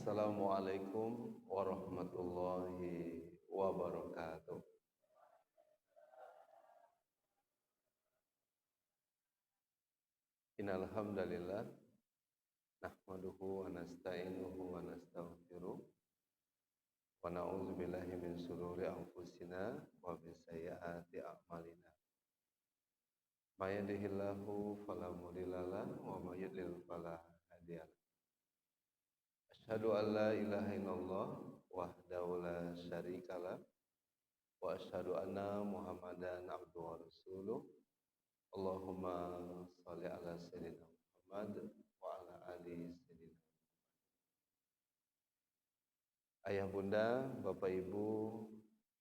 Assalamualaikum warahmatullahi wabarakatuh. Innal hamdalillah nahmaduhu wa nasta'inuhu wa nastaghfiruh wa na'udzu billahi min shururi anfusina wa min sayyiati a'malina. May yahdihillahu fala mudhillalah wa may yudlil fala hadiyalah. Asyhadu an la ilaha illallah wahdahu la syarikalah wa asyhadu anna Muhammadan abduhu wa rasuluh. Allahumma sholli ala sayyidina Muhammad wa ala ali sayyidina. Ayah bunda, bapak ibu,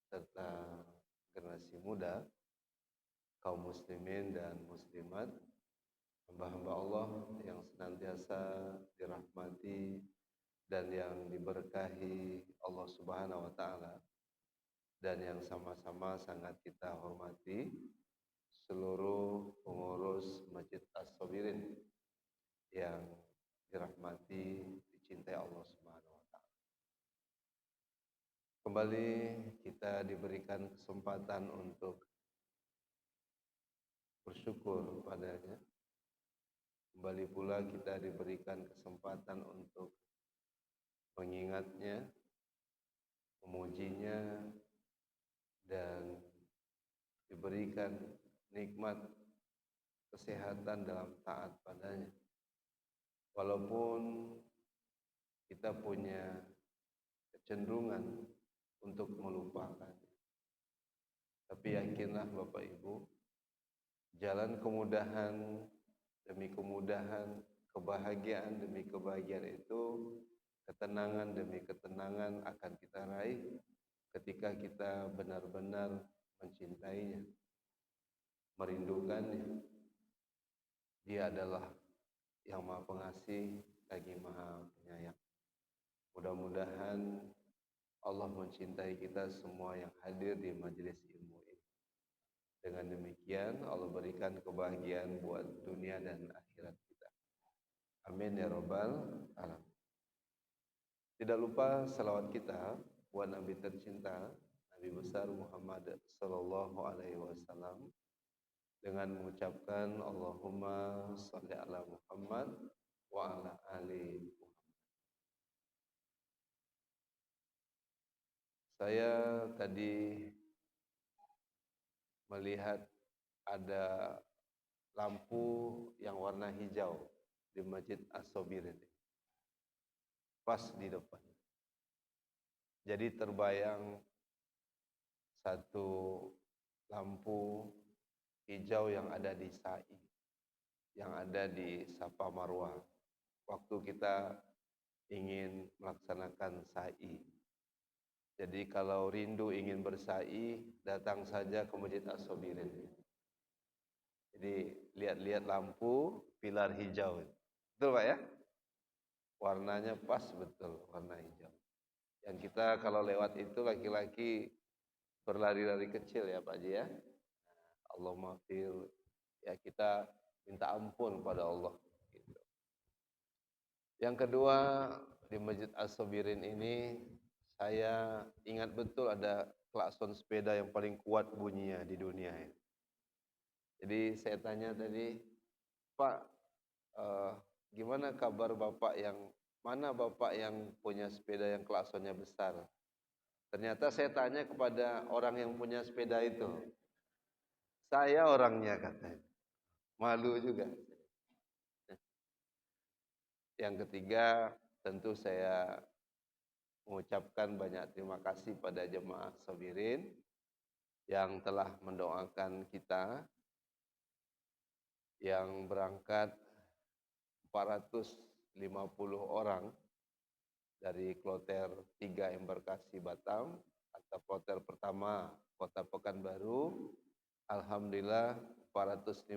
serta generasi muda, kaum muslimin dan muslimat, hamba-hamba Allah yang senantiasa dirahmati dan yang diberkahi Allah Subhanahu wa taala, dan yang sama-sama sangat kita hormati seluruh pengurus Masjid As-Sabirin yang dirahmati, dicintai Allah Subhanahu wa taala. Kembali kita diberikan kesempatan untuk bersyukur padanya. Kembali pula kita diberikan kesempatan untuk mengingatnya, memujinya, dan diberikan nikmat kesehatan dalam taat padanya. Walaupun kita punya kecenderungan untuk melupakan, tapi yakinlah Bapak Ibu, jalan kemudahan demi kemudahan, kebahagiaan demi kebahagiaan itu, ketenangan demi ketenangan akan kita raih ketika kita benar-benar mencintainya, merindukannya. Dia adalah yang Maha Pengasih lagi Maha Penyayang. Mudah-mudahan Allah mencintai kita semua yang hadir di majelis ilmu ini. Dengan demikian Allah berikan kebahagiaan buat dunia dan akhirat kita. Amin ya rabbal alamin. Tidak lupa salawat kita buat Nabi tercinta, Nabi besar Muhammad sallallahu alaihi wasallam, dengan mengucapkan Allahumma sholli ala Muhammad wa ala ali Muhammad. Saya tadi melihat ada lampu yang warna hijau di Masjid As-Sabirin, pas di depan. Jadi terbayang satu lampu hijau yang ada di Sa'i, yang ada di Safa Marwah, waktu kita ingin melaksanakan Sa'i. Jadi kalau rindu ingin bersa'i, datang saja ke Masjid As-Sabirin. Jadi lihat-lihat lampu pilar hijau. Betul Pak ya? Warnanya pas betul, warna hijau. Yang kita kalau lewat itu laki-laki berlari-lari kecil ya Pak Ji ya. Allah maafir, ya kita minta ampun pada Allah. Gitu. Yang kedua, di Masjid As-Sabirin ini saya ingat betul ada klakson sepeda yang paling kuat bunyinya di dunia ya. Jadi saya tanya tadi, Pak, gimana kabar Bapak yang mana Bapak yang punya sepeda yang klaksonnya besar? Ternyata saya tanya kepada orang yang punya sepeda itu. Saya orangnya katanya. Malu juga. Yang ketiga, tentu saya mengucapkan banyak terima kasih pada jemaah Sabirin yang telah mendoakan kita, yang berangkat 450 orang dari kloter 3 embarkasi Batam atau kloter pertama Kota Pekanbaru. Alhamdulillah 450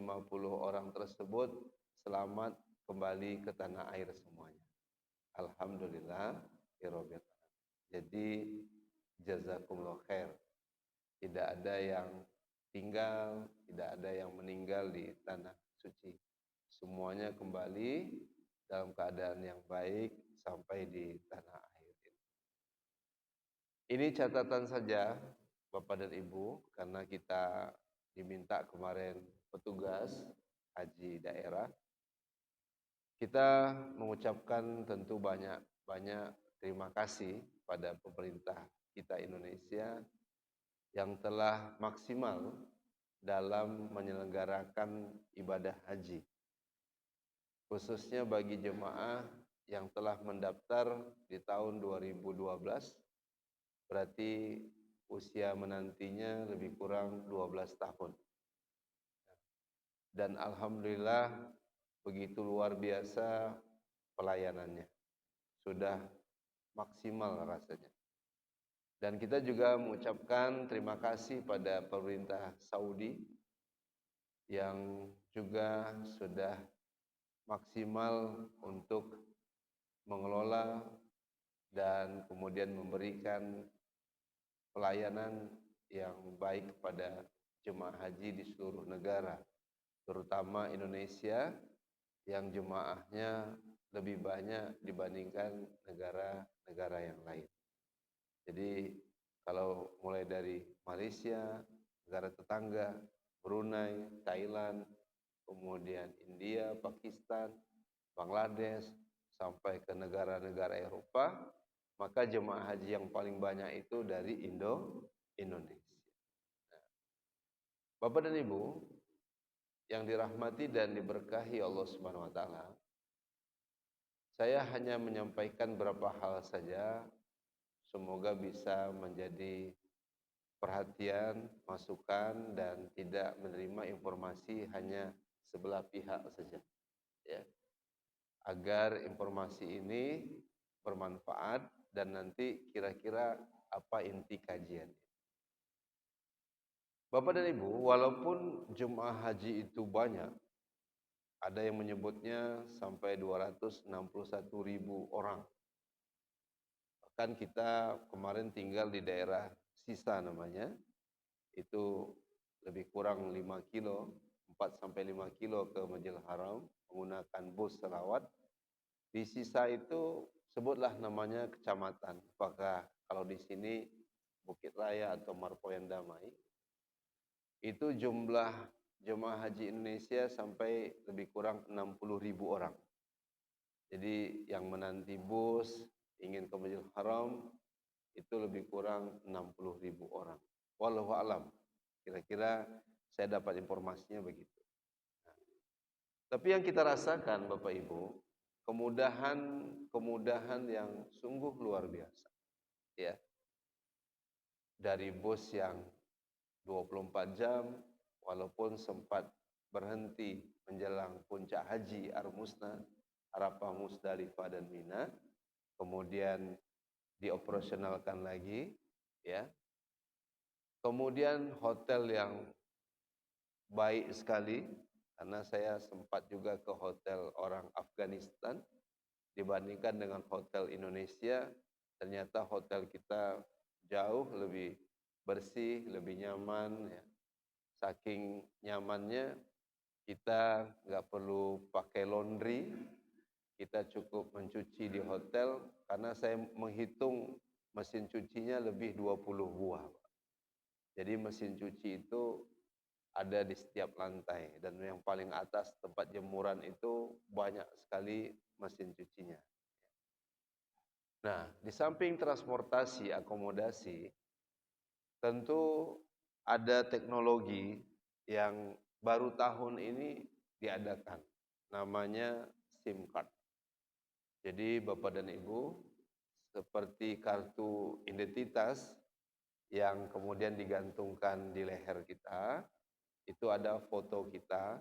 orang tersebut selamat kembali ke tanah air semuanya. Alhamdulillah irobet. Jadi jazakumullah khair. Tidak ada yang tinggal, tidak ada yang meninggal di tanah suci. Semuanya kembali dalam keadaan yang baik, sampai di tanah air ini. Ini catatan saja Bapak dan Ibu, karena kita diminta kemarin petugas haji daerah. Kita mengucapkan tentu banyak terima kasih pada pemerintah kita Indonesia yang telah maksimal dalam menyelenggarakan ibadah haji, khususnya bagi jemaah yang telah mendaftar di tahun 2012, berarti usia menantinya lebih kurang 12 tahun. Dan alhamdulillah begitu luar biasa pelayanannya, sudah maksimal rasanya. Dan kita juga mengucapkan terima kasih pada pemerintah Saudi yang juga sudah maksimal untuk mengelola dan kemudian memberikan pelayanan yang baik kepada jemaah haji di seluruh negara, terutama Indonesia yang jemaahnya lebih banyak dibandingkan negara-negara yang lain. Jadi kalau mulai dari Malaysia, negara tetangga, Brunei, Thailand, kemudian India, Pakistan, Bangladesh, sampai ke negara-negara Eropa, maka jemaah haji yang paling banyak itu dari Indonesia. Nah, Bapak dan Ibu yang dirahmati dan diberkahi Allah Subhanahu wa taala, saya hanya menyampaikan beberapa hal saja. Semoga bisa menjadi perhatian, masukan, dan tidak menerima informasi hanya sebelah pihak saja, ya. Agar informasi ini bermanfaat dan nanti kira-kira apa inti kajian. Bapak dan Ibu, walaupun jemaah haji itu banyak, ada yang menyebutnya sampai 261.000 orang. Bahkan kita kemarin tinggal di daerah Sisa namanya, itu lebih kurang 5 kilo, 4 sampai 5 kilo ke Masjidil Haram menggunakan bus selawat. Di Sisa itu sebutlah namanya kecamatan. Apakah kalau di sini Bukit Raya atau Marpoyan Damai, itu jumlah jemaah haji Indonesia sampai lebih kurang 60.000 orang. Jadi yang menanti bus ingin ke Masjidil Haram itu lebih kurang 60.000 orang. Wallahu alam. Kira-kira saya dapat informasinya begitu. Nah, tapi yang kita rasakan Bapak Ibu, kemudahan yang sungguh luar biasa. Ya. Dari bus yang 24 jam, walaupun sempat berhenti menjelang puncak haji Ar-Musna, Arafah, Musdalifah dan Mina, kemudian dioperasionalkan lagi, ya. Kemudian hotel yang baik sekali, karena saya sempat juga ke hotel orang Afghanistan, dibandingkan dengan hotel Indonesia, ternyata hotel kita jauh lebih bersih, lebih nyaman, ya. Saking nyamannya, kita nggak perlu pakai laundry, kita cukup mencuci di hotel, karena saya menghitung mesin cucinya lebih 20 buah. Jadi mesin cuci itu ada di setiap lantai, dan yang paling atas tempat jemuran itu banyak sekali mesin cucinya. Nah, di samping transportasi, akomodasi, tentu ada teknologi yang baru tahun ini diadakan, namanya SIM card. Jadi Bapak dan Ibu, seperti kartu identitas yang kemudian digantungkan di leher kita, itu ada foto kita.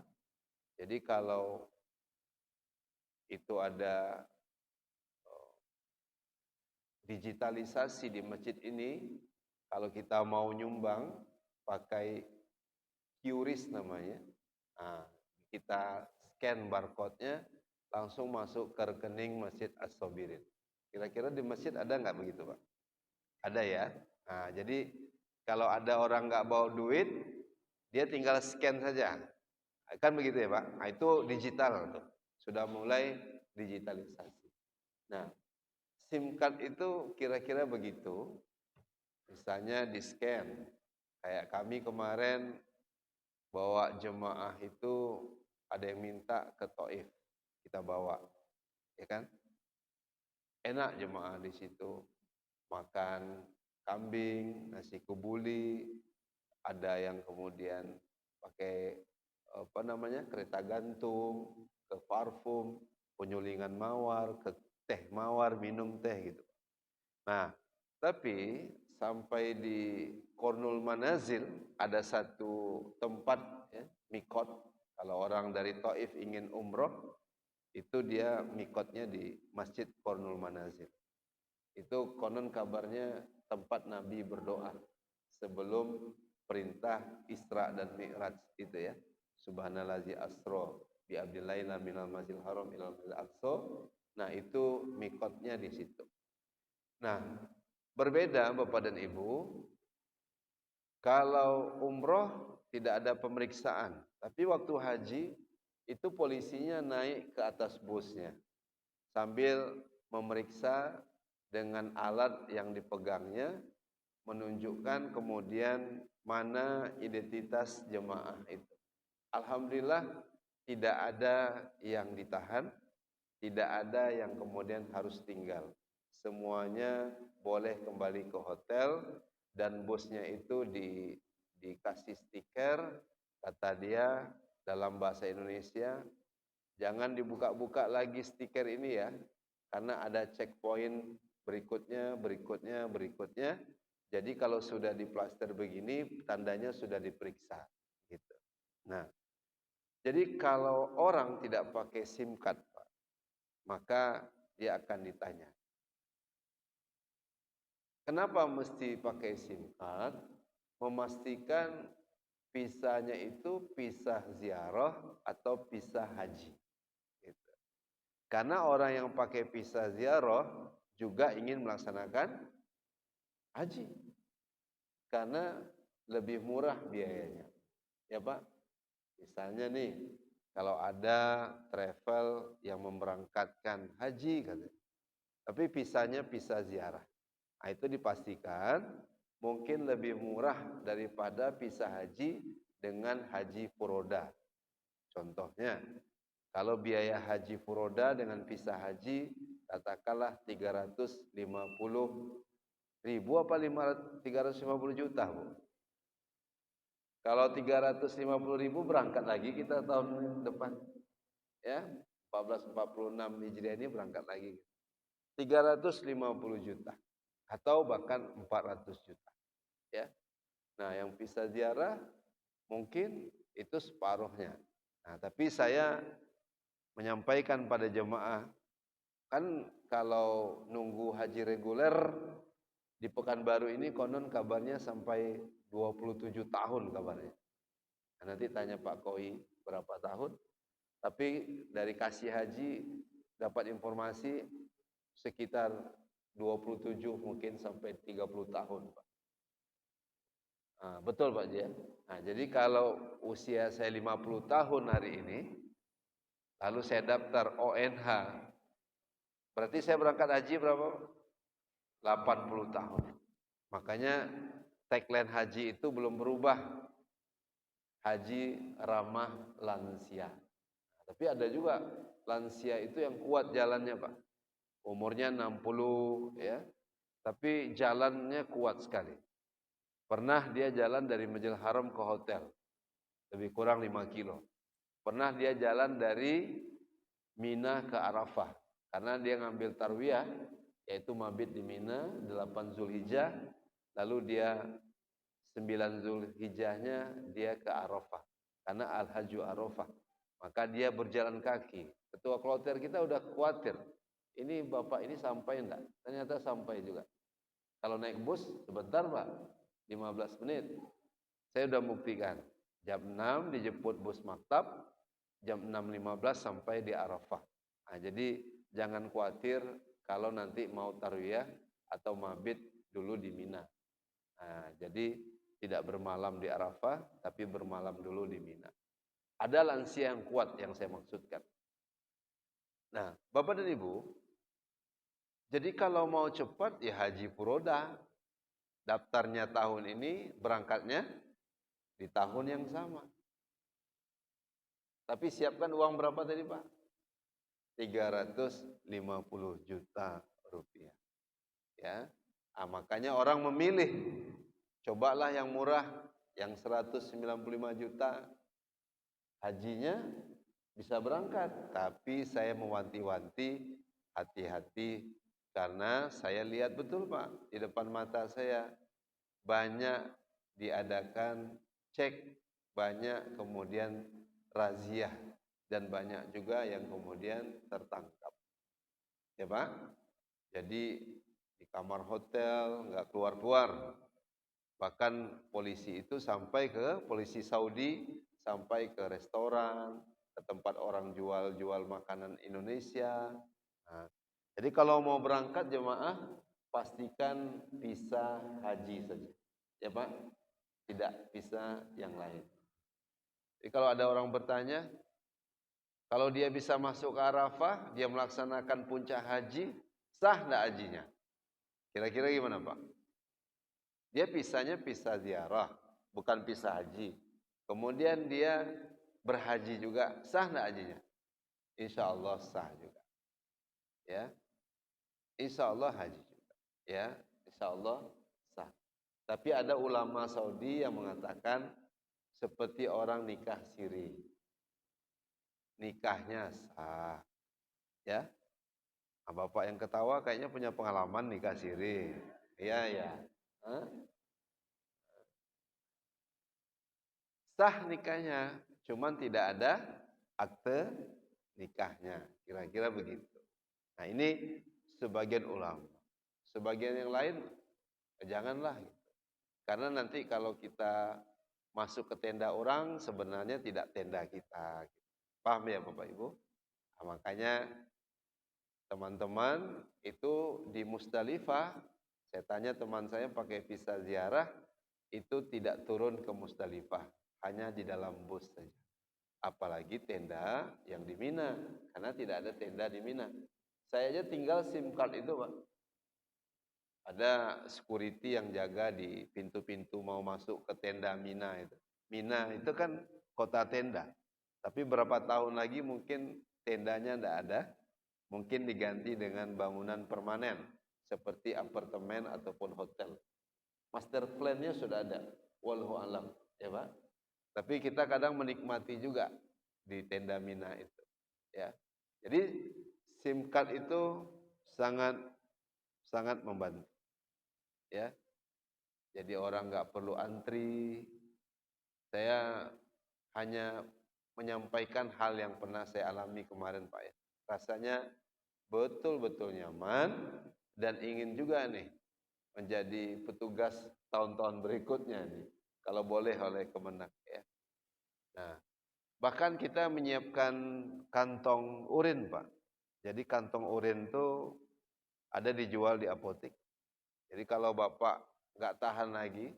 Jadi kalau itu ada digitalisasi di masjid ini, kalau kita mau nyumbang pakai QRIS namanya, nah, kita scan barcode-nya, langsung masuk ke rekening Masjid As-Sabirin. Kira-kira di masjid ada nggak begitu Pak? Ada ya. Nah, jadi kalau ada orang nggak bawa duit, dia tinggal scan saja. Kan begitu ya Pak? Nah, itu digital tuh. Sudah mulai digitalisasi. Nah, SIM card itu kira-kira begitu. Misalnya di scan. Kayak kami kemarin bawa jemaah itu ada yang minta ke Taif. Kita bawa. Ya kan? Enak jemaah di situ. Makan kambing, nasi kebuli, ada yang kemudian pakai kereta gantung, ke parfum, penyulingan mawar, ke teh mawar, minum teh gitu. Nah, tapi sampai di Kornul Manazil ada satu tempat ya, mikot. Kalau orang dari Taif ingin umroh, itu dia mikotnya di Masjid Kornul Manazil. Itu konon kabarnya tempat Nabi berdoa sebelum perintah Isra dan Mi'raj itu ya. Subhanallazi asra bi abdillaila minal masjidil haram ilal masjidil aqsa. Nah, itu mikotnya di situ. Nah, berbeda Bapak dan Ibu, kalau umroh tidak ada pemeriksaan, tapi waktu haji itu polisinya naik ke atas busnya sambil memeriksa dengan alat yang dipegangnya, menunjukkan kemudian mana identitas jemaah itu. Alhamdulillah tidak ada yang ditahan, tidak ada yang kemudian harus tinggal. Semuanya boleh kembali ke hotel dan busnya itu dikasih stiker, kata dia dalam bahasa Indonesia, jangan dibuka-buka lagi stiker ini ya, karena ada checkpoint berikutnya, berikutnya, berikutnya. Jadi kalau sudah diplaster begini, tandanya sudah diperiksa. Gitu. Nah, jadi kalau orang tidak pakai SIM card, Pak, maka dia akan ditanya, kenapa mesti pakai SIM card? Memastikan visanya itu visa ziarah atau visa haji. Gitu. Karena orang yang pakai visa ziarah juga ingin melaksanakan haji. Karena lebih murah biayanya. Ya Pak, misalnya nih, kalau ada travel yang memberangkatkan haji, katanya, tapi visanya visa ziarah. Nah, itu dipastikan mungkin lebih murah daripada visa haji dengan haji furoda. Contohnya, kalau biaya haji furoda dengan visa haji, katakanlah 350.000 apa 350 juta, Bu. Kalau 350.000 berangkat lagi kita tahun depan. Ya, 1446 Hijriah ini berangkat lagi. 350 juta atau bahkan 400 juta. Ya. Nah, yang visa ziarah mungkin itu separuhnya. Nah, tapi saya menyampaikan pada jemaah, kan kalau nunggu haji reguler di Pekanbaru ini konon kabarnya sampai 27 tahun kabarnya. Nah, nanti tanya Pak Koi berapa tahun. Tapi dari kasih haji dapat informasi sekitar 27 mungkin sampai 30 tahun, Pak. Nah, betul Pak Jia. Nah, jadi kalau usia saya 50 tahun hari ini, lalu saya daftar ONH, berarti saya berangkat haji berapa? 80 tahun. Makanya tagline haji itu belum berubah. Haji ramah lansia. Nah, tapi ada juga lansia itu yang kuat jalannya, Pak. Umurnya 60 ya. Tapi jalannya kuat sekali. Pernah dia jalan dari Masjidil Haram ke hotel. Lebih kurang 5 kilo. Pernah dia jalan dari Mina ke Arafah. Karena dia ngambil tarwiyah, yaitu mabit di Mina, 8 Zulhijjah. Lalu dia 9 Zulhijjahnya dia ke Arafah. Karena Al-Hajju Arafah. Maka dia berjalan kaki. Ketua kloter kita udah khawatir. Ini bapak ini sampai enggak? Ternyata sampai juga. Kalau naik bus sebentar Pak, 15 menit. Saya sudah buktikan. Jam 6 dijemput bus maktab, jam 6.15 sampai di Arafah. Nah, jadi jangan khawatir kalau nanti mau tarwiyah atau mabit dulu di Mina. Nah, jadi tidak bermalam di Arafah, tapi bermalam dulu di Mina. Ada lansia yang kuat yang saya maksudkan. Nah, Bapak dan Ibu, Jadi kalau mau cepat ya haji furoda. Daftarnya tahun ini, berangkatnya di tahun yang sama. Tapi siapkan uang berapa tadi Pak? 350 juta rupiah. Ya, makanya orang memilih. Cobalah yang murah, yang 195 juta. Hajinya bisa berangkat. Tapi saya mewanti-wanti, hati-hati. Karena saya lihat betul Pak, di depan mata saya banyak diadakan cek, banyak kemudian razia, dan banyak juga yang kemudian tertangkap. Ya Pak? Jadi di kamar hotel nggak keluar-keluar. Bahkan polisi itu sampai ke polisi Saudi, sampai ke restoran, ke tempat orang jual-jual makanan Indonesia. Nah, jadi kalau mau berangkat jemaah, pastikan visa haji saja. Ya Pak, tidak visa yang lain. Jadi kalau ada orang bertanya, kalau dia bisa masuk ke Arafah, dia melaksanakan puncak haji, sah enggak hajinya? Kira-kira gimana Pak? Dia pisahnya pisah ziarah, bukan pisah haji. Kemudian dia berhaji juga, sah enggak hajinya? Insya Allah sah juga. Ya, insya Allah haji juga. Ya, insya Allah sah. Tapi ada ulama Saudi yang mengatakan seperti orang nikah siri. Nikahnya sah. Ya. Nah, Bapak yang ketawa kayaknya punya pengalaman nikah siri. Iya, ya. Hah? Sah nikahnya, cuman tidak ada akte nikahnya. Kira-kira begitu. Nah, ini sebagian ulama. Sebagian yang lain janganlah gitu. Karena nanti kalau kita masuk ke tenda orang, sebenarnya tidak tenda kita. Paham ya Bapak Ibu? Nah, makanya teman-teman itu di Musdalifah, saya tanya teman saya pakai visa ziarah, itu tidak turun ke Musdalifah, hanya di dalam bus saja. Apalagi tenda yang di Mina, karena tidak ada tenda di Mina. Saya aja tinggal SIM card itu Pak. Ada security yang jaga di pintu-pintu mau masuk ke tenda Mina itu. Mina itu kan kota tenda. Tapi berapa tahun lagi mungkin tendanya tidak ada. Mungkin diganti dengan bangunan permanen. Seperti apartemen ataupun hotel. Master plan-nya sudah ada. Wallahu alam. Ya Pak. Tapi kita kadang menikmati juga di tenda Mina itu. Ya. Jadi SIM card itu sangat membantu. Ya, jadi orang nggak perlu antri. Saya hanya menyampaikan hal yang pernah saya alami kemarin Pak ya. Rasanya betul-betul nyaman dan ingin juga nih menjadi petugas tahun-tahun berikutnya nih. Kalau boleh oleh Kemenak ya. Nah, bahkan kita menyiapkan kantong urin Pak. Jadi kantong urin itu ada dijual di apotek. Jadi kalau Bapak nggak tahan lagi,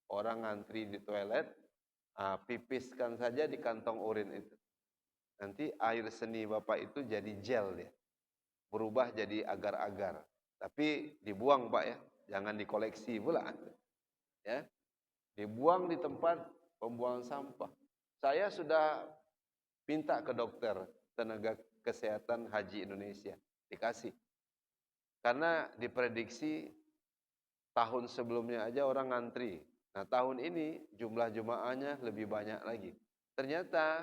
orang ngantri di toilet, pipiskan saja di kantong urin itu. Nanti air seni Bapak itu jadi gel ya, berubah jadi agar-agar. Tapi dibuang Pak ya, jangan dikoleksi pula. Ya, dibuang di tempat pembuangan sampah. Saya sudah minta ke dokter tenaga kesehatan haji Indonesia, dikasih. Karena diprediksi tahun sebelumnya aja orang ngantri. Nah tahun ini jumlah jemaahnya lebih banyak lagi. Ternyata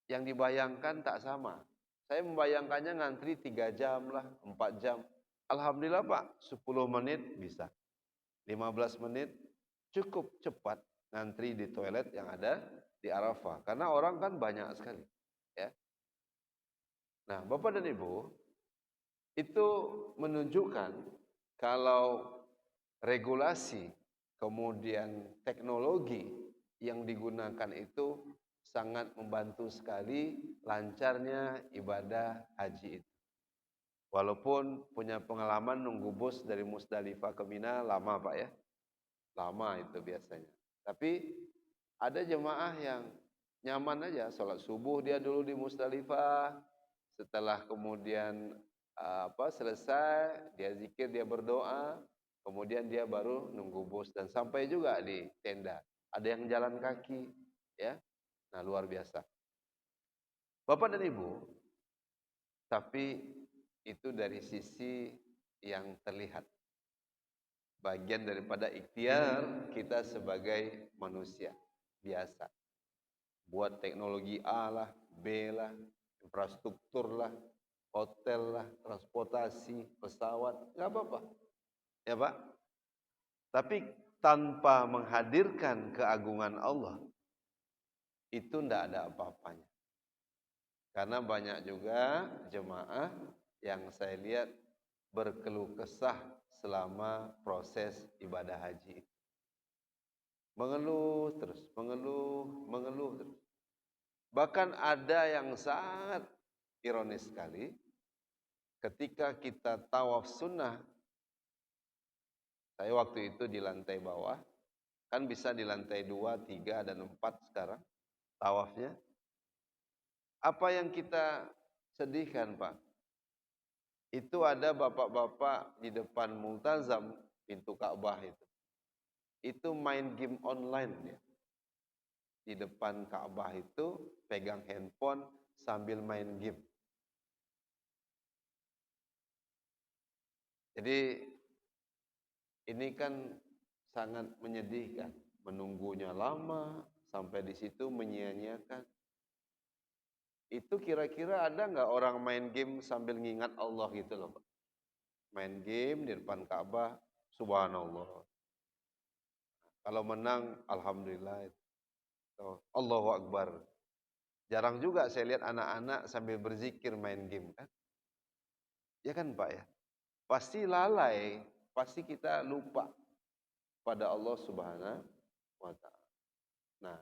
yang dibayangkan tak sama. Saya membayangkannya ngantri 3 jam lah, 4 jam. Alhamdulillah Pak, 10 menit bisa. 15 menit cukup cepat ngantri di toilet yang ada di Arafah. Karena orang kan banyak sekali. Ya. Nah Bapak dan Ibu, itu menunjukkan kalau regulasi, kemudian teknologi yang digunakan itu sangat membantu sekali lancarnya ibadah haji itu. Walaupun punya pengalaman nunggu bus dari Musdalifah ke Mina lama Pak ya. Lama itu biasanya. Tapi ada jemaah yang nyaman aja, sholat subuh dia dulu di Musdalifah, setelah kemudian selesai, dia zikir, dia berdoa, kemudian dia baru nunggu bus dan sampai juga di tenda. Ada yang jalan kaki, ya. Nah, luar biasa. Bapak dan Ibu, tapi itu dari sisi yang terlihat. Bagian daripada ikhtiar kita sebagai manusia biasa. Buat teknologi A lah, B lah, infrastruktur lah, hotel lah, transportasi, pesawat, nggak apa-apa. Ya Pak? Tapi tanpa menghadirkan keagungan Allah, itu tidak ada apa-apanya. Karena banyak juga jemaah yang saya lihat berkeluh kesah selama proses ibadah haji. Mengeluh terus, mengeluh terus. Bahkan ada yang sangat ironis sekali, ketika kita tawaf sunnah, saya waktu itu di lantai bawah, kan bisa di lantai 2, 3, dan 4 sekarang tawafnya. Apa yang kita sedihkan Pak? Itu ada bapak-bapak di depan Multazam, pintu Ka'bah itu. Itu main game online ya. Di depan Ka'bah itu pegang handphone sambil main game. Jadi ini kan sangat menyedihkan, menunggunya lama sampai di situ menyia-nyiakan. Itu kira-kira ada nggak orang main game sambil ngingat Allah gitu loh Pak? Main game di depan Ka'bah, subhanallah. Kalau menang, alhamdulillah. Allahu Akbar. Jarang juga saya lihat anak-anak sambil berzikir main game kan. Ya kan Pak ya? Pasti lalai, pasti kita lupa pada Allah Subhanahu wa Ta'ala. Nah,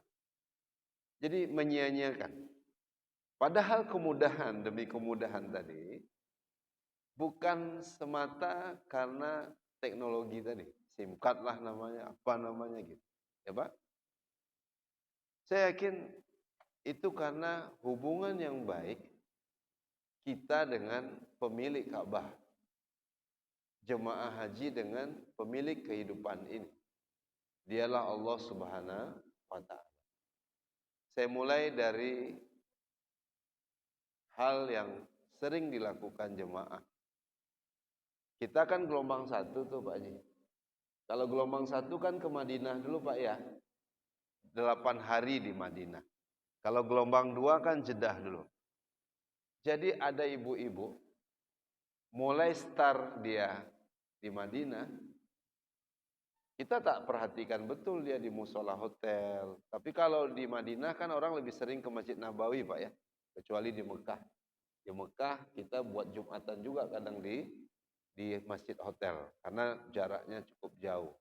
jadi menyia-nyiakan. Padahal kemudahan demi kemudahan tadi bukan semata karena teknologi tadi, SIM card lah namanya, apa namanya gitu. Ya Pak? Saya yakin itu karena hubungan yang baik kita dengan pemilik Ka'bah. Jemaah haji dengan pemilik kehidupan ini. Dialah Allah Subhanahu wa Ta'ala. Saya mulai dari hal yang sering dilakukan jemaah. Kita kan gelombang 1 tuh Pak Haji. Kalau gelombang 1 kan ke Madinah dulu Pak ya. 8 hari di Madinah. Kalau gelombang 2 kan Jeddah dulu. Jadi ada ibu-ibu mulai start dia di Madinah, kita tak perhatikan betul dia di musola hotel. Tapi kalau di Madinah kan orang lebih sering ke Masjid Nabawi Pak ya. Kecuali di Mekah. Di Mekah kita buat Jumatan juga kadang di masjid hotel. Karena jaraknya cukup jauh.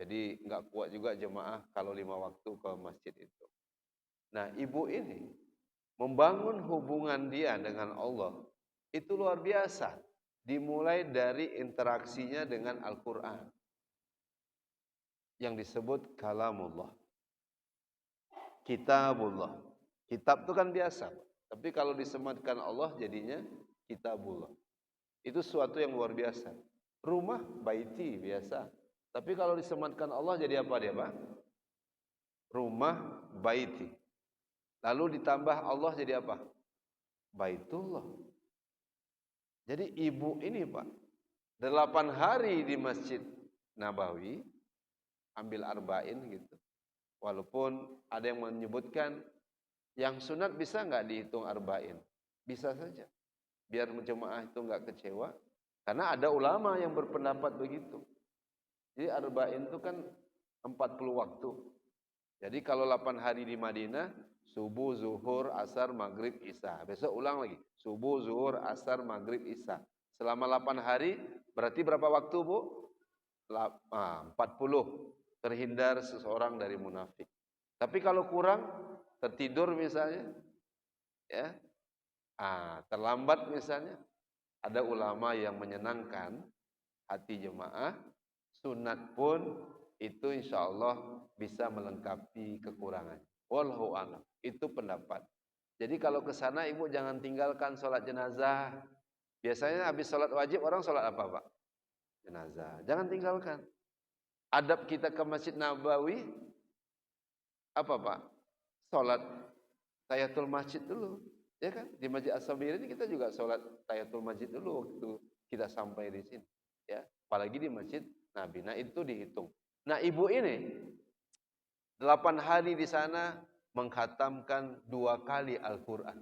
Jadi nggak kuat juga jemaah kalau 5 waktu ke masjid itu. Nah ibu ini membangun hubungan dia dengan Allah itu luar biasa. Dimulai dari interaksinya dengan Al-Quran. Yang disebut kalamullah. Kitabullah. Kitab itu kan biasa. Tapi kalau disematkan Allah jadinya kitabullah. Itu sesuatu yang luar biasa. Rumah baiti biasa. Tapi kalau disematkan Allah jadi apa dia Pak? Rumah baiti. Lalu ditambah Allah jadi apa? Baitullah. Jadi ibu ini Pak, 8 hari di Masjid Nabawi, ambil arba'in gitu. Walaupun ada yang menyebutkan, yang sunat bisa nggak dihitung arba'in? Bisa saja. Biar jemaah itu nggak kecewa. Karena ada ulama yang berpendapat begitu. Jadi arba'in itu kan 40 waktu. Jadi kalau 8 hari di Madinah, subuh, zuhur, asar, maghrib, isya. Besok ulang lagi. Subuh, zuhur, asar, maghrib, isya. Selama 8 hari, berarti berapa waktu Bu? 40. Terhindar seseorang dari munafik. Tapi kalau kurang, tertidur misalnya, ya, terlambat misalnya, ada ulama yang menyenangkan hati jemaah, sunat pun itu insya Allah bisa melengkapi kekurangan. Wallahu a'lam. Itu pendapat. Jadi kalau ke sana ibu jangan tinggalkan sholat jenazah. Biasanya habis sholat wajib orang sholat apa Pak? Jenazah. Jangan tinggalkan. Adab kita ke Masjid Nabawi apa Pak? Sholat tahiyatul masjid dulu. Ya kan? Di Masjid As-Sabir ini kita juga sholat tahiyatul masjid dulu waktu kita sampai di sini. Ya, apalagi di Masjid Nabi. Nah itu dihitung. Nah ibu ini 8 hari di sana mengkhatamkan 2 kali Al-Quran.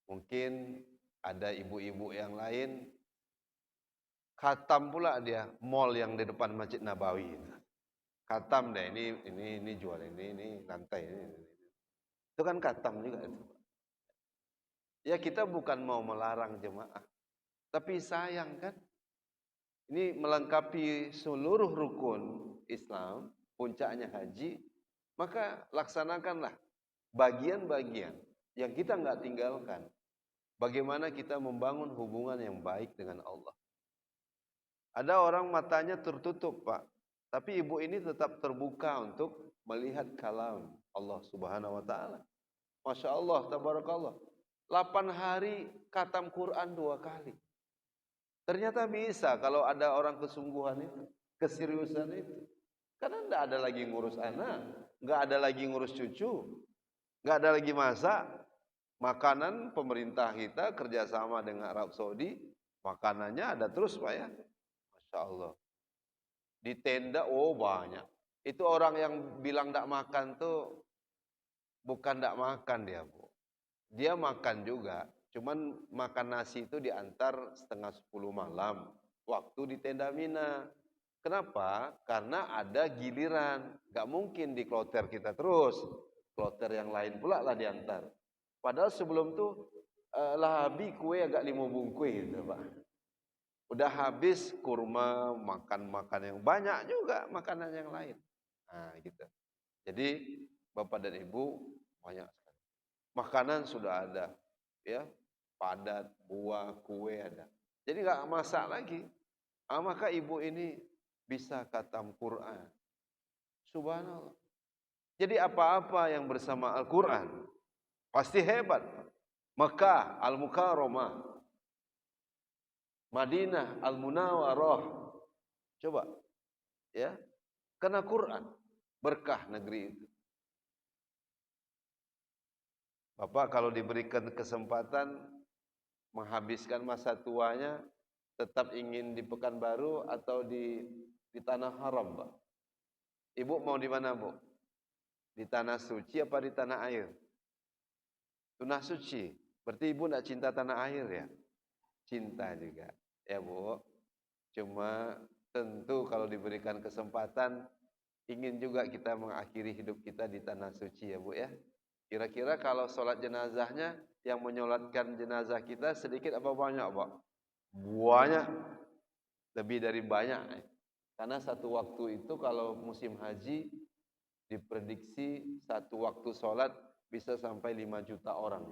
Mungkin ada ibu-ibu yang lain khatam pula dia mall yang di depan Masjid Nabawi. Khatam deh ini jual ini lantai ini. Itu kan khatam juga itu. Ya kita bukan mau melarang jemaah, tapi sayang kan ini melengkapi seluruh rukun Islam, puncaknya haji, maka laksanakanlah bagian-bagian yang kita nggak tinggalkan. Bagaimana kita membangun hubungan yang baik dengan Allah. Ada orang matanya tertutup Pak, tapi ibu ini tetap terbuka untuk melihat kalam Allah Subhanahu Wa Taala. Masya Allah, tabarakallah. 8 hari khatam Quran 2 kali. Ternyata bisa kalau ada orang kesungguhan itu, keseriusan itu. Karena tidak ada lagi ngurus anak, nggak ada lagi ngurus cucu, nggak ada lagi masak. Makanan pemerintah kita kerjasama dengan Arab Saudi, makanannya ada terus Pak ya. Masya Allah. Di tenda, oh banyak. Itu orang yang bilang tidak makan tuh, bukan tidak makan dia Bu. Dia makan juga, cuman makan nasi itu diantar 9:30 malam, waktu di tenda Mina. Kenapa? Karena ada giliran, gak mungkin di kloter kita terus, kloter yang lain pula lah diantar. Padahal sebelum tuh lahabi kue agak 5 bungkui gitu Pak. Udah habis kurma, makan-makan yang banyak juga makanan yang lain. Nah gitu. Jadi Bapak dan Ibu banyak sekali. Makanan sudah ada, ya padat, buah, kue ada. Jadi nggak masak lagi. Maka ibu ini bisa khatam Quran. Subhanallah. Jadi apa-apa yang bersama Al-Quran pasti hebat. Mekah, Al-Mukarramah, Madinah, Al-Munawwarah. Coba, ya, karena Quran berkah negeri itu. Bapak kalau diberikan kesempatan menghabiskan masa tuanya tetap ingin di Pekanbaru atau di tanah haram, Pak? Ibu mau di mana, Bu? Di tanah suci apa di tanah air? Tanah suci. Berarti Ibu tidak cinta tanah air ya? Cinta juga. Ya, Bu. Cuma tentu kalau diberikan kesempatan ingin juga kita mengakhiri hidup kita di tanah suci ya, Bu ya. Kira-kira kalau sholat jenazahnya yang menyolatkan jenazah kita sedikit apa banyak, Pak? Banyak. Lebih dari banyak. Karena satu waktu itu kalau musim haji diprediksi satu waktu sholat bisa sampai 5 juta orang.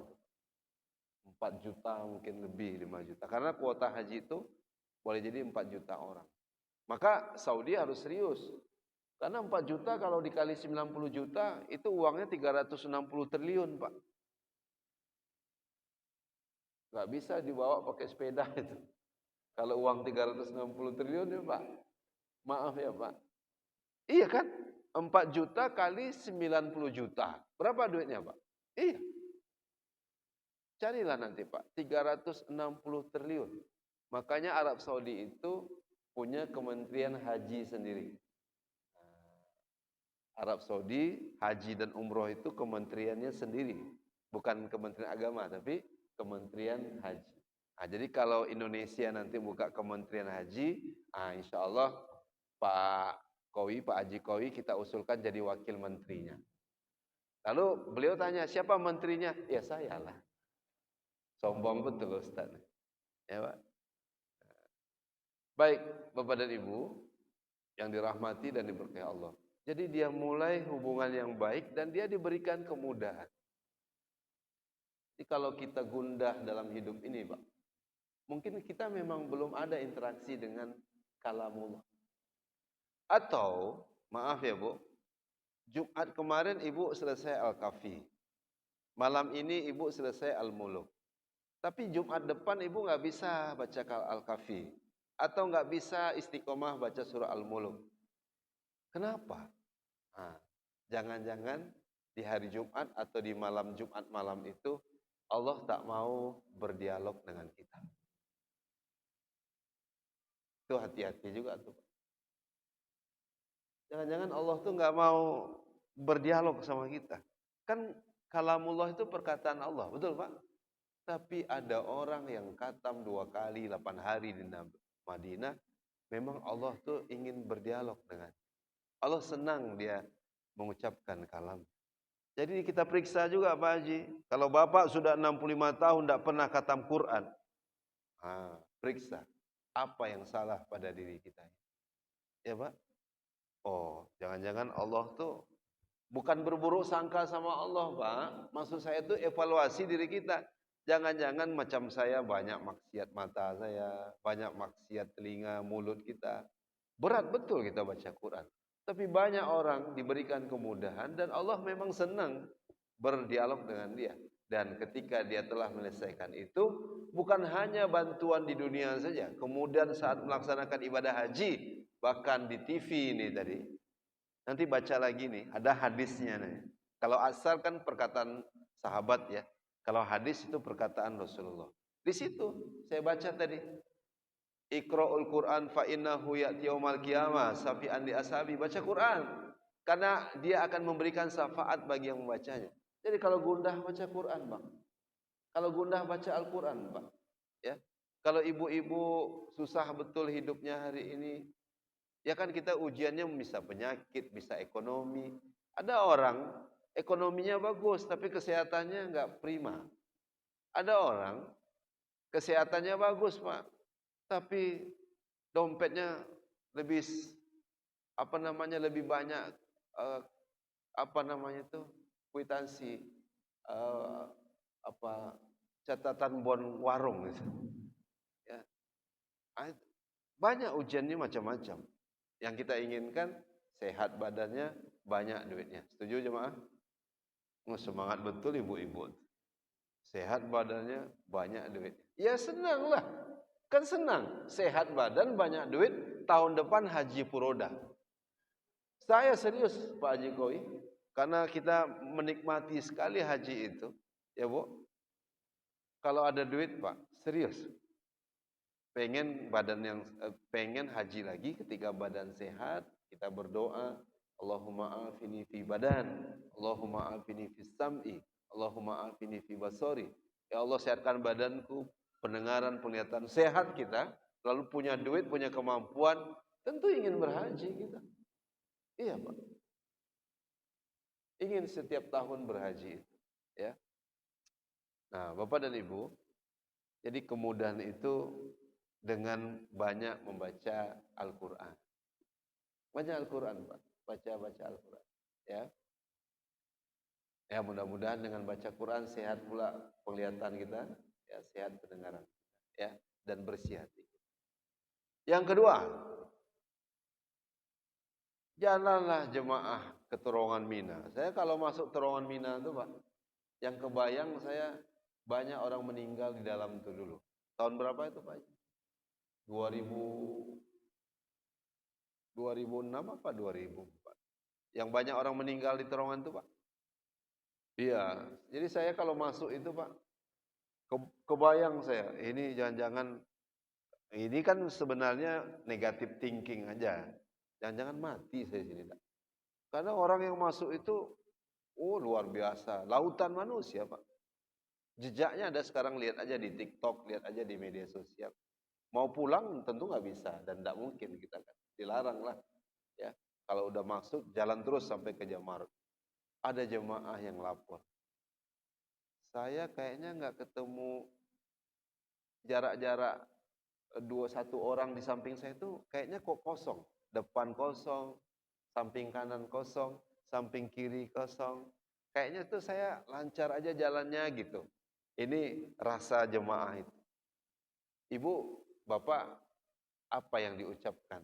4 juta mungkin lebih 5 juta. Karena kuota haji itu boleh jadi 4 juta orang. Maka Saudi harus serius. Karena 4 juta kalau dikali 90 juta itu uangnya 360 triliun Pak. Gak bisa dibawa pakai sepeda itu. Kalau uang 360 triliun ya Pak. Maaf ya Pak. Iya kan? 4 juta kali 90 juta. Berapa duitnya Pak? Iya. Carilah nanti Pak. 360 triliun. Makanya Arab Saudi itu punya kementerian haji sendiri. Arab Saudi, haji dan umroh itu kementeriannya sendiri. Bukan kementerian agama, tapi kementerian haji. Nah, jadi kalau Indonesia nanti buka kementerian haji, insya Allah Pak Kowi, Pak Haji Kowi kita usulkan jadi wakil menterinya. Lalu beliau tanya, siapa menterinya? Ya saya lah. Sombong betul Ustaz. Ya Pak. Baik, Bapak dan Ibu yang dirahmati dan diberkahi Allah. Jadi dia mulai hubungan yang baik dan dia diberikan kemudahan. Jadi kalau kita gundah dalam hidup ini, Pak, mungkin kita memang belum ada interaksi dengan kalamullah. Atau, maaf ya Bu, Jumat kemarin Ibu selesai Al-Kafi. Malam ini ibu selesai Al-Muluk. Tapi Jumat depan ibu nggak bisa baca Al-Kahfi. Atau nggak bisa istiqomah baca surah Al-Muluk. Kenapa? Nah, jangan-jangan di hari Jumat atau di malam Jumat malam itu Allah tak mau berdialog dengan kita. Itu hati-hati juga tuh. Jangan-jangan Allah tuh nggak mau berdialog sama kita. Kan kalamullah itu perkataan Allah, betul Pak? Tapi ada orang yang khatam 2 kali 8 hari di Madinah, memang Allah tuh ingin berdialog dengan. Allah senang dia mengucapkan kalam. Jadi kita periksa juga Pak Haji. Kalau Bapak sudah 65 tahun tidak pernah khatam Quran, periksa apa yang salah pada diri kita. Ya Pak? Oh, jangan-jangan Allah tuh bukan berburuk sangka sama Allah, Pak. Maksud saya itu evaluasi diri kita. Jangan-jangan macam saya banyak maksiat mata saya, banyak maksiat telinga, mulut kita. Berat betul kita baca Quran. Tapi banyak orang diberikan kemudahan dan Allah memang senang berdialog dengan dia. Dan ketika dia telah menyelesaikan itu, bukan hanya bantuan di dunia saja. Kemudian saat melaksanakan ibadah haji, bahkan di TV ini tadi, nanti baca lagi nih, ada hadisnya nih. Kalau asal kan perkataan sahabat ya. Kalau hadis itu perkataan Rasulullah. Di situ saya baca tadi. Iqra'ul Qur'an fa innahu ya'ti yaumal qiyamah safi'an li ashabi. Baca Quran karena dia akan memberikan syafaat bagi yang membacanya. Jadi kalau gundah baca Quran, Bang. Kalau gundah baca Al-Qur'an, Bang. Ya. Kalau ibu-ibu susah betul hidupnya hari ini, ya kan kita ujiannya bisa penyakit, bisa ekonomi. Ada orang ekonominya bagus tapi kesehatannya enggak prima. Ada orang kesehatannya bagus, Pak, tapi dompetnya lebih lebih banyak eh, kwitansi eh, apa catatan bon warung gitu. Ya. Banyak ujiannya macam-macam. Yang kita inginkan sehat badannya, banyak duitnya. Setuju jemaah? Semangat betul ibu-ibu. Sehat badannya, banyak duit. Ya senanglah. Kan senang. Sehat badan, banyak duit. Tahun depan haji furoda. Saya serius Pak Haji Koi. Karena kita menikmati sekali haji itu. Ya Bu. Kalau ada duit Pak, serius. Pengen haji lagi ketika badan sehat, kita berdoa, Allahumma afini fi badan, Allahumma afini fi sam'i, Allahumma afini fi basori. Ya Allah sehatkan badanku, pendengaran, penglihatan, sehat kita, lalu punya duit, punya kemampuan, tentu ingin berhaji kita. Iya Pak. Ingin setiap tahun berhaji. Ya. Nah Bapak dan Ibu, jadi kemudahan itu dengan banyak membaca Al-Quran. Baca Al-Quran, Pak. Baca Al-Quran. Ya. Ya, mudah-mudahan dengan baca Quran sehat pula penglihatan kita, ya, sehat pendengaran, ya, dan bersih hati. Yang kedua, jalanlah jemaah ke terowongan Mina. Saya kalau masuk terowongan Mina itu, Pak, yang kebayang saya banyak orang meninggal di dalam itu dulu. Tahun berapa itu, Pak? 2006 apa 2004? Yang banyak orang meninggal di terowongan itu, Pak? Iya. Jadi saya kalau masuk itu, Pak, kebayang saya, ini jangan-jangan, ini kan sebenarnya negatif thinking aja. Jangan-jangan mati saya sini, Pak. Karena orang yang masuk itu, luar biasa. Lautan manusia, Pak. Jejaknya ada sekarang, lihat aja di TikTok, lihat aja di media sosial. Mau pulang tentu nggak bisa dan tidak mungkin kita kan dilarang lah, ya. Kalau udah masuk jalan terus sampai ke Jamar. Ada jemaah yang lapor. Saya kayaknya nggak ketemu jarak-jarak satu orang di samping saya itu kayaknya kok kosong. Depan kosong, samping kanan kosong, samping kiri kosong. Kayaknya tuh saya lancar aja jalannya gitu. Ini rasa jemaah itu. Ibu, Bapak, apa yang diucapkan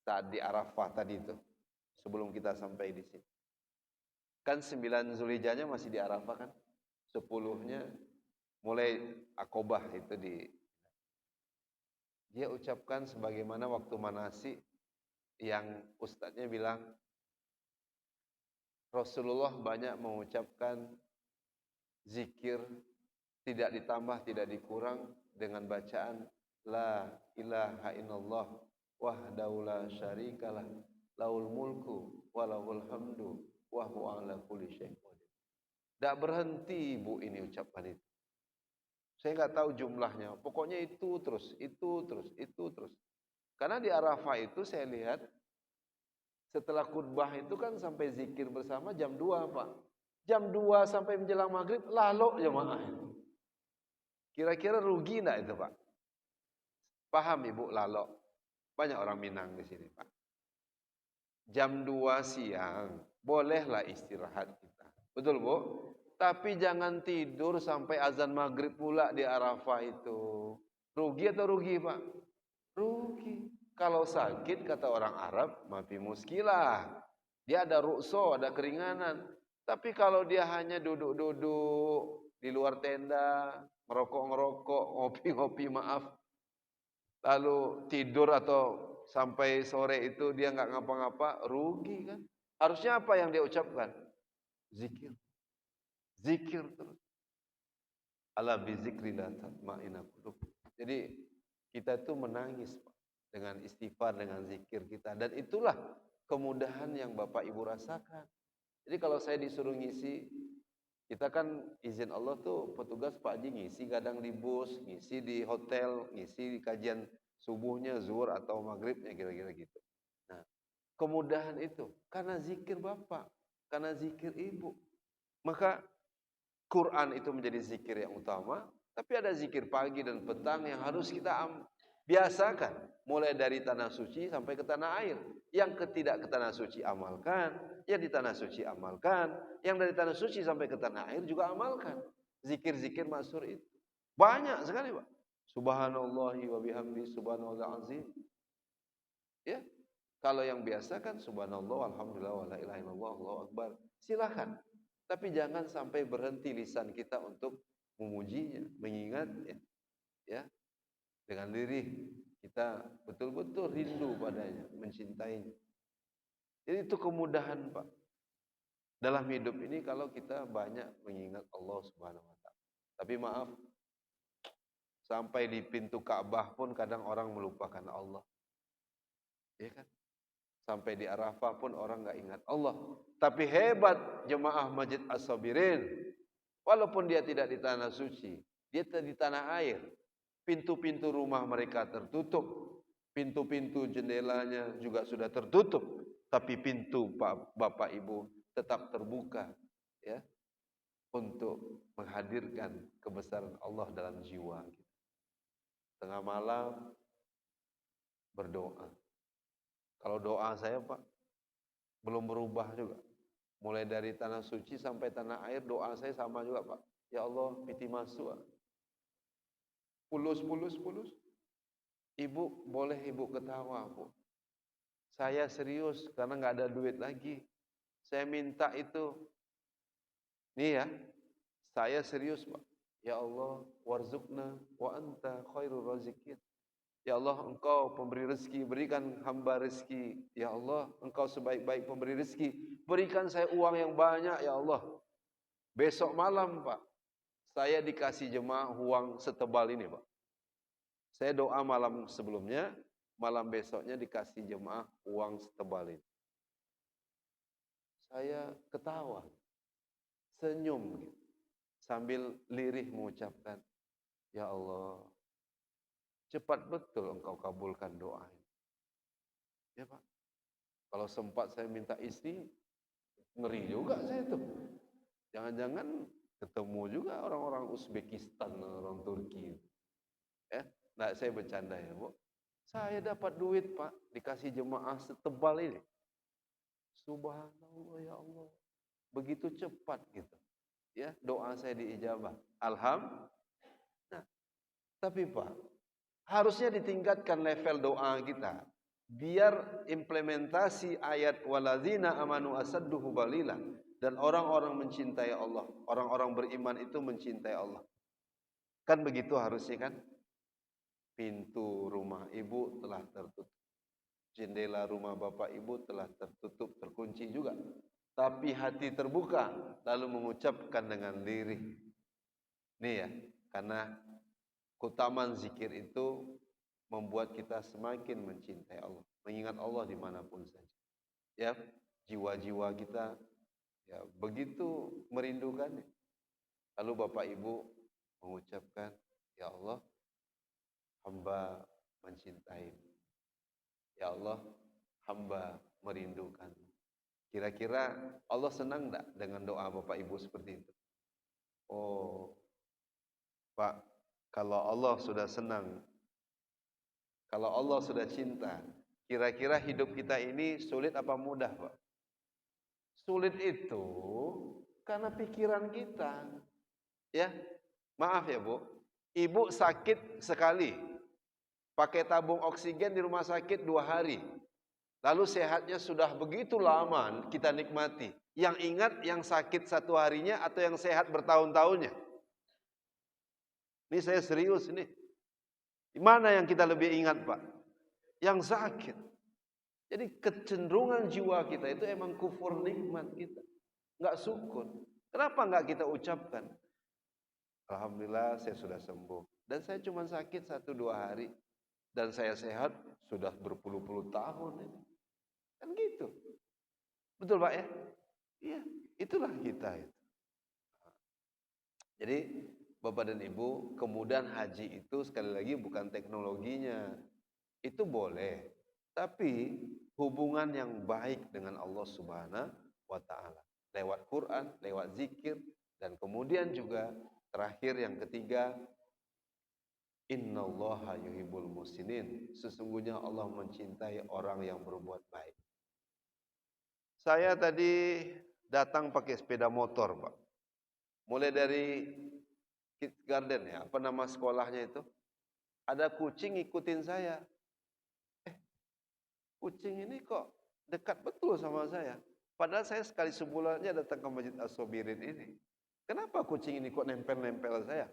saat di Arafah tadi itu? Sebelum kita sampai di sini. Kan 9 Zulhijjahnya masih di Arafah kan? 10-nya mulai akobah itu dia ucapkan sebagaimana waktu manasik yang ustadznya bilang Rasulullah banyak mengucapkan zikir tidak ditambah tidak dikurang dengan bacaan la ilaha illallah wahdahu la syarikalah laul mulku wa lahul hamdu wa huwa ala kulli syai'in qadir. Tidak berhenti ibu ini ucapan itu. Saya nggak tahu jumlahnya. Pokoknya itu terus. Karena di Arafah itu saya lihat setelah khutbah itu kan sampai zikir bersama jam 2, Pak. Jam 2 sampai menjelang maghrib lalu jemaah. Kira-kira rugi enggak itu, Pak? Paham Ibu lalu? Banyak orang Minang di sini, Pak. Jam 2 siang bolehlah istirahat kita. Betul, Bu? Tapi jangan tidur sampai azan maghrib pula di Arafah itu. Rugi atau rugi, Pak? Rugi. Kalau sakit, kata orang Arab, mafi muskilah. Dia ada rukso, ada keringanan. Tapi kalau dia hanya duduk-duduk di luar tenda, ngerokok-ngerokok, ngopi-ngopi, maaf. Lalu tidur atau sampai sore itu dia nggak ngapa-ngapa, rugi kan? Harusnya apa yang dia ucapkan? Zikir. Zikir terus. Ala bizikrillah tatma'innul qulub. Jadi kita itu menangis Pak, dengan istighfar, dengan zikir kita. Dan itulah kemudahan yang Bapak Ibu rasakan. Jadi kalau saya disuruh ngisi, kita kan izin Allah tuh petugas Pak Haji ngisi kadang di bus, ngisi di hotel, ngisi di kajian subuhnya, zuhur atau maghribnya kira-kira gitu. Nah, kemudahan itu karena zikir Bapak, karena zikir Ibu. Maka Quran itu menjadi zikir yang utama, tapi ada zikir pagi dan petang yang harus kita biasakan. Mulai dari tanah suci sampai ke tanah air. Yang tidak ke tanah suci amalkan, yang di tanah suci amalkan, yang dari tanah suci sampai ke tanah air juga amalkan. Zikir-zikir masyhur itu. Banyak sekali, Pak. Subhanallahi wa bihamdi subhanallah azim. Ya. Kalau yang biasa kan subhanallah alhamdulillah wa la ilaha illallah Allahu akbar. Silakan. Tapi jangan sampai berhenti lisan kita untuk memujinya, mengingatnya. Ya. Dengan lirih kita betul-betul rindu padanya, mencintainya. Jadi itu kemudahan, Pak. Dalam hidup ini kalau kita banyak mengingat Allah Subhanahu wa taala. Tapi maaf, sampai di pintu Ka'bah pun kadang orang melupakan Allah. Ya kan? Sampai di Arafah pun orang enggak ingat Allah. Tapi hebat jemaah Masjid As-Sabirin. Walaupun dia tidak di tanah suci, dia di tanah air. Pintu-pintu rumah mereka tertutup. Pintu-pintu jendelanya juga sudah tertutup. Tapi pintu Bapak Ibu tetap terbuka. Ya, untuk menghadirkan kebesaran Allah dalam jiwa kita. Tengah malam berdoa. Kalau doa saya Pak, belum berubah juga. Mulai dari tanah suci sampai tanah air, doa saya sama juga Pak. Ya Allah, piti masuk. Pulus. Ibu, boleh ibu ketawa Bu. Saya serius, karena nggak ada duit lagi. Saya minta itu. Nih ya, saya serius Pak. Ya Allah, warzukna wa anta khairur razikin. Ya Allah, engkau pemberi rezeki, berikan hamba rezeki. Ya Allah, engkau sebaik-baik pemberi rezeki. Berikan saya uang yang banyak, ya Allah. Besok malam, Pak, saya dikasih jemaah uang setebal ini, Pak. Saya doa malam sebelumnya, malam besoknya dikasih jemaah uang setebal ini. Saya ketawa, senyum, gitu, sambil lirih mengucapkan, Ya Allah, cepat betul engkau kabulkan doa ini. Ya Pak. Kalau sempat saya minta istri, ngeri juga saya tuh. Jangan-jangan ketemu juga orang-orang Uzbekistan, orang Turki. Ya, nah saya bercanda ya Bu. Saya dapat duit Pak, dikasih jemaah setebal ini. Subhanallah ya Allah. Begitu cepat gitu. Ya, doa saya diijabah. Alhamdulillah. Nah, tapi Pak, harusnya ditingkatkan level doa kita. Biar implementasi ayat waladzina amanu asaddu hubalila Dan orang-orang mencintai Allah, orang-orang beriman itu mencintai Allah. Kan begitu harusnya kan? Pintu rumah ibu telah tertutup. Jendela rumah bapak ibu telah tertutup, terkunci juga. Tapi hati terbuka, lalu mengucapkan dengan lirih. Nih ya, karena keutamaan zikir itu membuat kita semakin mencintai Allah. Mengingat Allah dimanapun saja. Ya, jiwa-jiwa kita ya begitu merindukannya. Lalu bapak ibu mengucapkan, ya Allah, hamba mencintai. Ya Allah, hamba merindukan. Kira-kira Allah senang enggak dengan doa bapak ibu seperti itu? Oh, Pak, kalau Allah sudah senang, kalau Allah sudah cinta, kira-kira hidup kita ini sulit apa mudah, Pak? Sulit itu karena pikiran kita. Ya, maaf ya Bu, ibu sakit sekali, pakai tabung oksigen di rumah sakit 2 hari. Lalu sehatnya sudah begitu lama kita nikmati. Yang ingat yang sakit 1 harinya atau yang sehat bertahun-tahunnya? Ini saya serius ini. Mana yang kita lebih ingat Pak? Yang sakit. Jadi kecenderungan jiwa kita itu emang kufur nikmat kita. Enggak syukur. Kenapa enggak kita ucapkan? Alhamdulillah saya sudah sembuh. Dan saya cuma sakit 1-2 hari. Dan saya sehat sudah berpuluh-puluh tahun ini. Kan gitu. Betul Pak ya? Iya, itulah kita itu. Jadi Bapak dan Ibu, kemudahan haji itu sekali lagi bukan teknologinya. Itu boleh. Tapi hubungan yang baik dengan Allah Subhanahu wa taala. Lewat Quran, lewat zikir, dan kemudian juga terakhir yang ketiga, innallaha yuhibbul muhsinin. Sesungguhnya Allah mencintai orang yang berbuat baik. Saya tadi datang pakai sepeda motor, Pak. Mulai dari Kids Garden ya, apa nama sekolahnya itu? Ada kucing ikutin saya. Kucing ini kok dekat betul sama saya. Padahal saya sekali sebulannya datang ke Masjid As-Sobirin ini. Kenapa kucing ini kok nempel-nempel saya?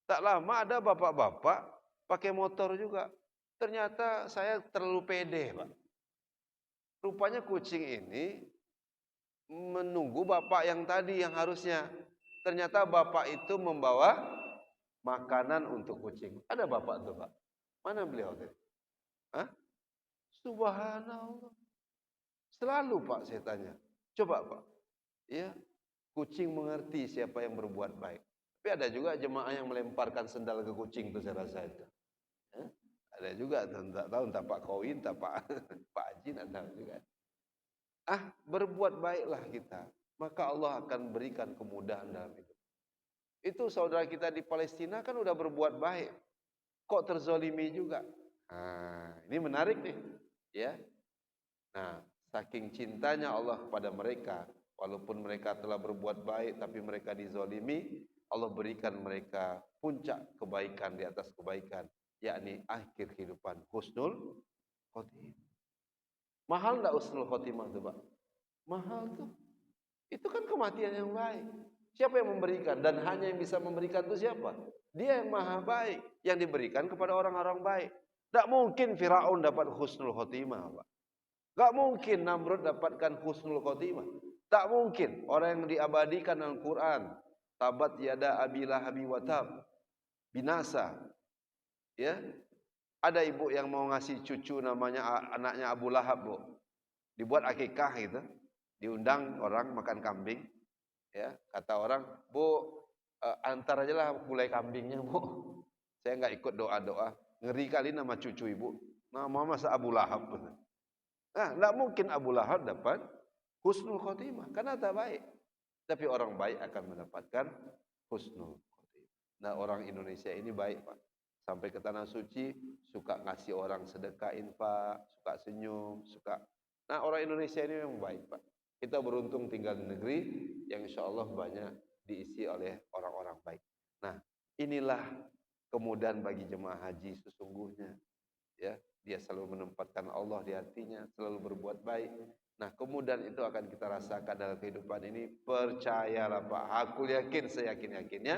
Tak lama ada bapak-bapak pakai motor juga. Ternyata saya terlalu pede, Pak. Rupanya kucing ini menunggu bapak yang tadi yang harusnya. Ternyata bapak itu membawa makanan untuk kucing. Ada bapak tuh, Pak. Mana beliau tadi? Hah? Subhanallah. Selalu Pak saya tanya. Coba Pak. Ya, kucing mengerti siapa yang berbuat baik. Tapi ada juga jemaah yang melemparkan sendal ke kucing itu saya rasa itu. Ada juga, tak tahu entah Pak Koin, entah Pak Pak Haji, tak tahu juga. Berbuat baiklah kita, maka Allah akan berikan kemudahan dalam hidup. Itu saudara kita di Palestina kan udah berbuat baik, kok terzolimi juga. Ini menarik nih, ya. Nah, saking cintanya Allah kepada mereka, walaupun mereka telah berbuat baik, tapi mereka dizolimi, Allah berikan mereka puncak kebaikan di atas kebaikan, yakni akhir kehidupan husnul khotimah. Mahal enggak husnul khotimah itu Pak? Mahal tuh. Itu kan kematian yang baik. Siapa yang memberikan? Dan hanya yang bisa memberikan itu siapa? Dia yang maha baik, yang diberikan kepada orang-orang baik. Tak mungkin Firaun dapat husnul khotimah Pak. Tak mungkin Namrud dapatkan husnul khotimah. Tak mungkin orang yang diabadikan dalam Quran, tabat yada abi lahabi wa tab, binasa. Ya, ada ibu yang mau ngasih cucu namanya anaknya Abu Lahab, Bu. Dibuat akikah gitu. Diundang orang makan kambing. Ya, kata orang, "Bu, antar aja lah gulai kambingnya, Bu. Saya enggak ikut doa-doa. Ngeri kali nama cucu ibu. Nama masa Abu Lahab." Nah, enggak mungkin Abu Lahab dapat husnul khotimah karena tak baik. Tapi orang baik akan mendapatkan husnul khotimah. Nah, orang Indonesia ini baik, Pak. Sampai ke tanah suci, suka ngasih orang sedekah infak, suka senyum, suka. Nah, orang Indonesia ini memang baik, Pak. Kita beruntung tinggal di negeri yang insya Allah banyak diisi oleh orang-orang baik. Nah, inilah kemudahan bagi jemaah haji sesungguhnya. Ya, dia selalu menempatkan Allah di hatinya, selalu berbuat baik. Nah, kemudahan itu akan kita rasakan dalam kehidupan ini. Percayalah Pak, aku yakin, seyakin-yakinnya,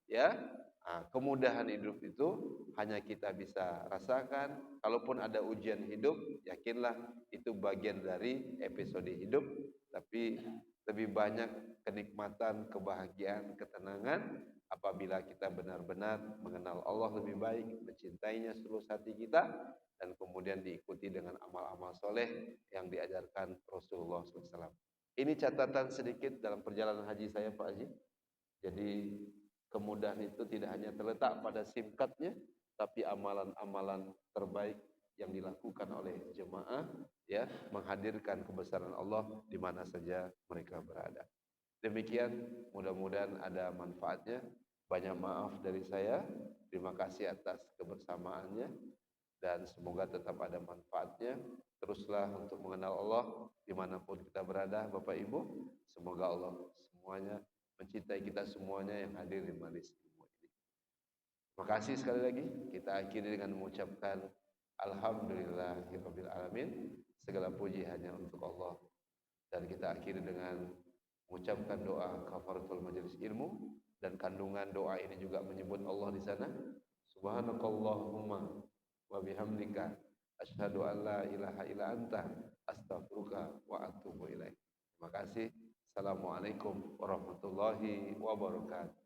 ya. Nah, kemudahan hidup itu hanya kita bisa rasakan. Kalaupun ada ujian hidup, yakinlah itu bagian dari episode hidup. Tapi lebih banyak kenikmatan, kebahagiaan, ketenangan apabila kita benar-benar mengenal Allah lebih baik, mencintainya seluruh hati kita, dan kemudian diikuti dengan amal-amal soleh yang diajarkan Rasulullah SAW. Ini catatan sedikit dalam perjalanan haji saya, Pak Haji. Jadi kemudahan itu tidak hanya terletak pada simkatnya, tapi amalan-amalan terbaik yang dilakukan oleh jemaah, ya, menghadirkan kebesaran Allah di mana saja mereka berada. Demikian, mudah-mudahan ada manfaatnya. Banyak maaf dari saya. Terima kasih atas kebersamaannya dan semoga tetap ada manfaatnya. Teruslah untuk mengenal Allah dimanapun kita berada, Bapak Ibu. Semoga Allah semuanya mencintai kita semuanya yang hadir di majelis ilmu ini. Terima kasih sekali lagi. Kita akhiri dengan mengucapkan Alhamdulillahirabbil alamin. Segala puji hanya untuk Allah. Dan kita akhiri dengan mengucapkan doa kafaratul majelis ilmu, dan kandungan doa ini juga menyebut Allah di sana. Subhanakallahumma wa bihamdika asyhadu an la ilaha illa anta astaghfiruka wa atubu ilaik. Terima kasih. Assalamualaikum warahmatullahi wabarakatuh.